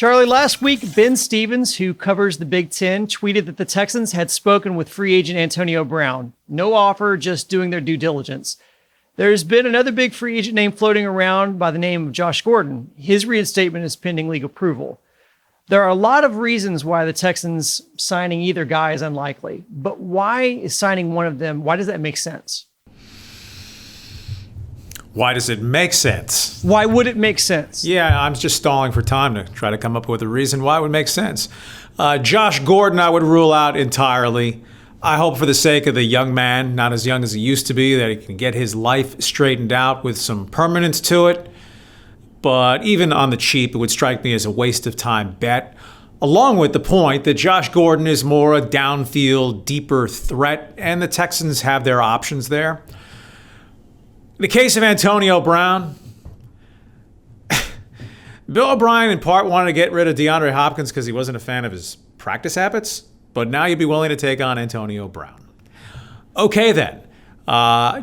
Charlie, last week, Ben Stevens, who covers the Big Ten, tweeted that the Texans had spoken with free agent Antonio Brown. No offer, just doing their due diligence. There's been another big free agent name floating around by the name of Josh Gordon. His reinstatement is pending league approval. There are a lot of reasons why the Texans signing either guy is unlikely, but why is signing one of them, why does that make sense? Why does it make sense? Why would it make sense? Yeah, I'm just stalling for time to try to come up with a reason why it would make sense. Josh Gordon, I would rule out entirely. I hope for the sake of the young man, not as young as he used to be, that he can get his life straightened out with some permanence to it. But even on the cheap, it would strike me as a waste of time bet, along with the point that Josh Gordon is more a downfield, deeper threat, and the Texans have their options there. In the case of Antonio Brown, Bill O'Brien in part wanted to get rid of DeAndre Hopkins because he wasn't a fan of his practice habits, but now you'd be willing to take on Antonio Brown. Okay then,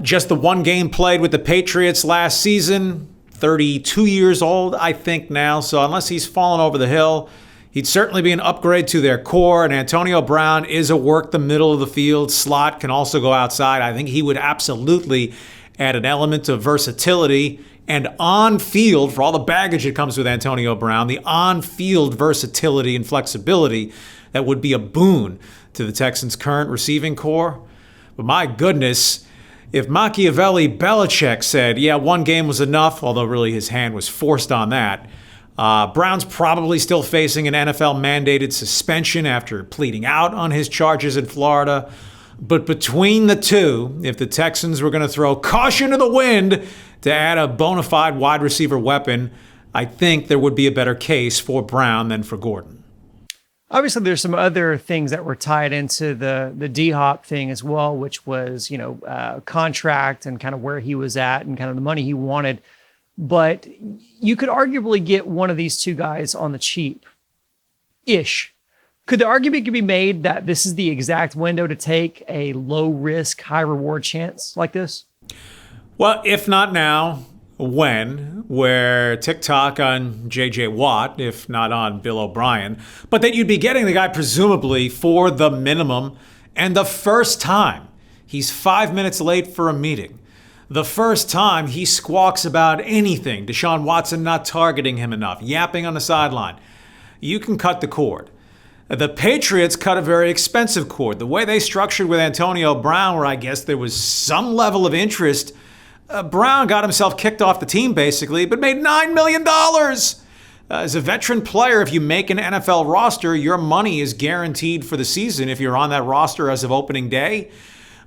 just the one game played with the Patriots last season, 32 years old, I think now, so unless he's fallen over the hill, he'd certainly be an upgrade to their core, and Antonio Brown is a work the middle of the field slot, can also go outside. I think he would absolutely add an element of versatility and on-field, for all the baggage that comes with Antonio Brown, the on-field versatility and flexibility that would be a boon to the Texans' current receiving core. But my goodness, if Machiavelli Belichick said, yeah, one game was enough, although really his hand was forced on that, Brown's probably still facing an NFL-mandated suspension after pleading out on his charges in Florida. But between the two, if the Texans were going to throw caution to the wind to add a bona fide wide receiver weapon, I think there would be a better case for Brown than for Gordon. Obviously, there's some other things that were tied into the D-Hop thing as well, which was, contract and kind of where he was at and kind of the money he wanted. But you could arguably get one of these two guys on the cheap-ish. Could the argument be made that this is the exact window to take a low-risk, high-reward chance like this? Well, if not now, when? Where TikTok on J.J. Watt, if not on Bill O'Brien, but that you'd be getting the guy presumably for the minimum, and the first time he's 5 minutes late for a meeting, the first time he squawks about anything, Deshaun Watson not targeting him enough, yapping on the sideline, you can cut the cord. The Patriots cut a very expensive cord. The way they structured with Antonio Brown, where I guess there was some level of interest, Brown got himself kicked off the team basically, but made $9 million. As a veteran player, if you make an NFL roster, your money is guaranteed for the season if you're on that roster as of opening day.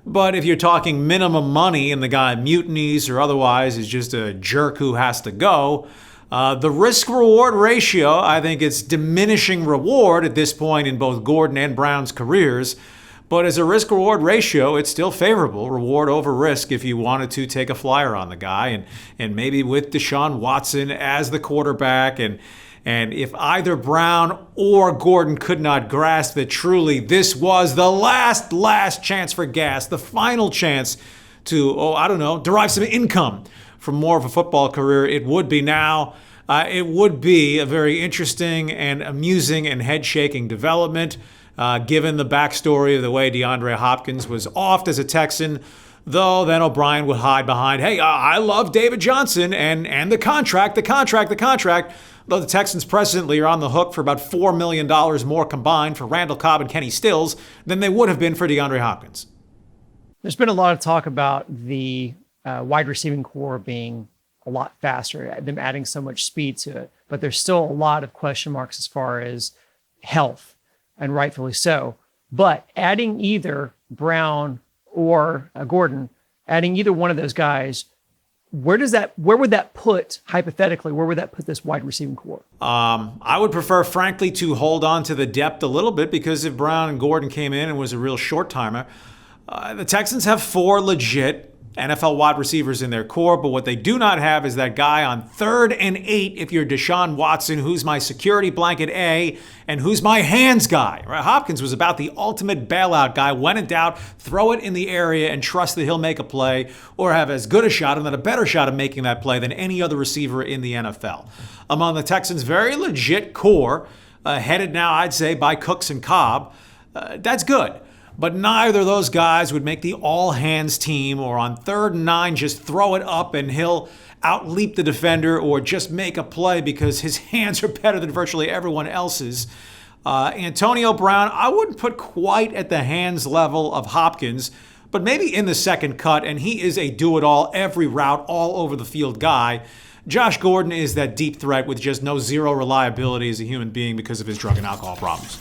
But if you're talking minimum money and the guy mutinies or otherwise is just a jerk who has to go, the risk-reward ratio, I think it's diminishing reward at this point in both Gordon and Brown's careers. But as a risk-reward ratio, it's still favorable, reward over risk, if you wanted to take a flyer on the guy. And maybe with Deshaun Watson as the quarterback, and if either Brown or Gordon could not grasp that truly this was the last chance for gas, the final chance to, derive some income from more of a football career, it would be now. It would be a very interesting and amusing and head-shaking development, given the backstory of the way DeAndre Hopkins was offed as a Texan, though then O'Brien would hide behind, hey, I love David Johnson and the contract, though the Texans presently are on the hook for about $4 million more combined for Randall Cobb and Kenny Stills than they would have been for DeAndre Hopkins. There's been a lot of talk about the wide receiving core being a lot faster, them adding so much speed to it, but there's still a lot of question marks as far as health, and rightfully so. But adding either Brown or Gordon, adding either one of those guys, where would that put, hypothetically, where would that put this wide receiving core? I would prefer, frankly, to hold on to the depth a little bit, because if Brown and Gordon came in and was a real short timer, the Texans have four legit NFL wide receivers in their core, but what they do not have is that guy on 3rd and 8 if you're Deshaun Watson, who's my security blanket A, and who's my hands guy. Right? Hopkins was about the ultimate bailout guy. When in doubt, throw it in the area and trust that he'll make a play or have as good a shot, and then a better shot of making that play than any other receiver in the NFL. Among the Texans' very legit core, headed now, I'd say, by Cooks and Cobb, that's good. But neither of those guys would make the all-hands team, or on 3rd and 9, just throw it up and he'll outleap the defender or just make a play because his hands are better than virtually everyone else's. Antonio Brown, I wouldn't put quite at the hands level of Hopkins, but maybe in the second cut, and he is a do-it-all, every route, all over the field guy. Josh Gordon is that deep threat with just zero reliability as a human being because of his drug and alcohol problems.